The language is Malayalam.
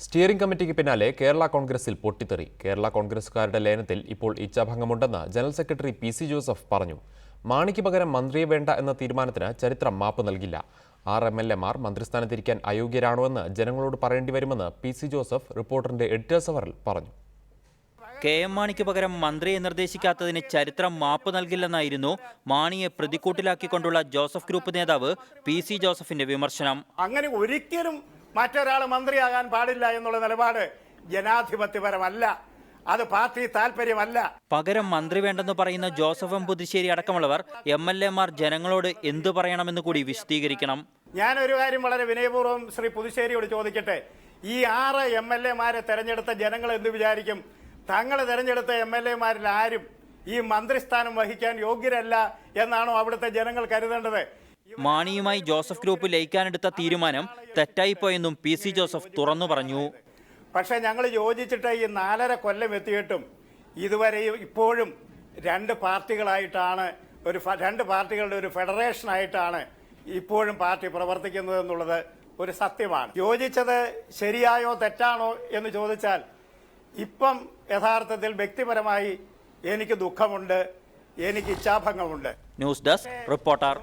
സ്റ്റിയറിംഗ് കമ്മിറ്റിക്ക് പിന്നാലെ കേരള കോൺഗ്രസിൽ പൊട്ടിത്തെറി. കേരള കോൺഗ്രസുകാരുടെ ലയനത്തിൽ ഇപ്പോൾ ഇച്ഛാഭംഗമുണ്ടെന്ന് ജനറൽ സെക്രട്ടറി പി.സി. ജോസഫ് പറഞ്ഞു. മാണിക്ക് പകരം മന്ത്രിയെ വേണ്ട എന്ന തീരുമാനത്തിന് ചരിത്രം മാപ്പ് നൽകില്ല. 6 എം.എൽ.എമാർ മന്ത്രിസ്ഥാനത്തിരിക്കാൻ അയോഗ്യരാണോ എന്ന് ജനങ്ങളോട് പറയേണ്ടി വരുമെന്ന് പി.സി. ജോസഫ് റിപ്പോർട്ടറിന്റെ എഡിറ്റേഴ്സ് അവറിൽ പറഞ്ഞു. കെ.എം. മാണിക്ക് പകരം മന്ത്രിയെ നിർദ്ദേശിക്കാത്തതിന് ചരിത്രം മാപ്പ് നൽകില്ലെന്നായിരുന്നു മാണിയെ പ്രതിക്കൂട്ടിലാക്കിക്കൊണ്ടുള്ള ജോസഫ് ഗ്രൂപ്പ് നേതാവ് പി.സി. ജോസഫിന്റെ വിമർശനം. അങ്ങനെ ഒരിക്കലും മറ്റൊരാൾ മന്ത്രിയാകാൻ പാടില്ല എന്നുള്ള നിലപാട് ജനാധിപത്യപരമല്ല, അത് പാർട്ടി താല്പര്യമല്ല. പകരം മന്ത്രി വേണ്ടെന്ന് പറയുന്ന ജോസഫ് എം. പുതുശ്ശേരി അടക്കമുള്ളവർ എം.എൽ.എമാർ ജനങ്ങളോട് എന്തു പറയണമെന്ന് കൂടി വിശദീകരിക്കണം. ഞാനൊരു കാര്യം വളരെ വിനയപൂർവ്വം ശ്രീ പുതുശ്ശേരിയോട് ചോദിക്കട്ടെ, ഈ 6 എം.എൽ.എമാരെ തെരഞ്ഞെടുത്ത ജനങ്ങൾ എന്ത് വിചാരിക്കും? തങ്ങൾ തെരഞ്ഞെടുത്ത എം.എൽ.എമാരിൽ ആരും ഈ മന്ത്രിസ്ഥാനം വഹിക്കാൻ യോഗ്യരല്ല എന്നാണോ അവിടുത്തെ ജനങ്ങൾ കരുതേണ്ടത്? മാണിയുമായി ജോസഫ് ഗ്രൂപ്പ് ലയിക്കാനെടുത്ത തീരുമാനം തെറ്റായിപ്പോയെന്നും പി.സി. ജോസഫ് തുറന്നു പറഞ്ഞു. പക്ഷേ ഞങ്ങൾ യോജിച്ചിട്ട് ഈ 4.5 കൊല്ലം എത്തിയിട്ടും ഇതുവരെയും ഇപ്പോഴും രണ്ട് പാർട്ടികളായിട്ടാണ്, രണ്ട് പാർട്ടികളുടെ ഒരു ഫെഡറേഷനായിട്ടാണ് ഇപ്പോഴും പാർട്ടി പ്രവർത്തിക്കുന്നത് എന്നുള്ളത് ഒരു സത്യമാണ്. യോജിച്ചത് ശരിയായോ തെറ്റാണോ എന്ന് ചോദിച്ചാൽ ഇപ്പം യഥാർത്ഥത്തിൽ വ്യക്തിപരമായി എനിക്ക് ദുഃഖമുണ്ട്, എനിക്ക് ഇച്ഛാഭംഗമുണ്ട്. News desk reporter.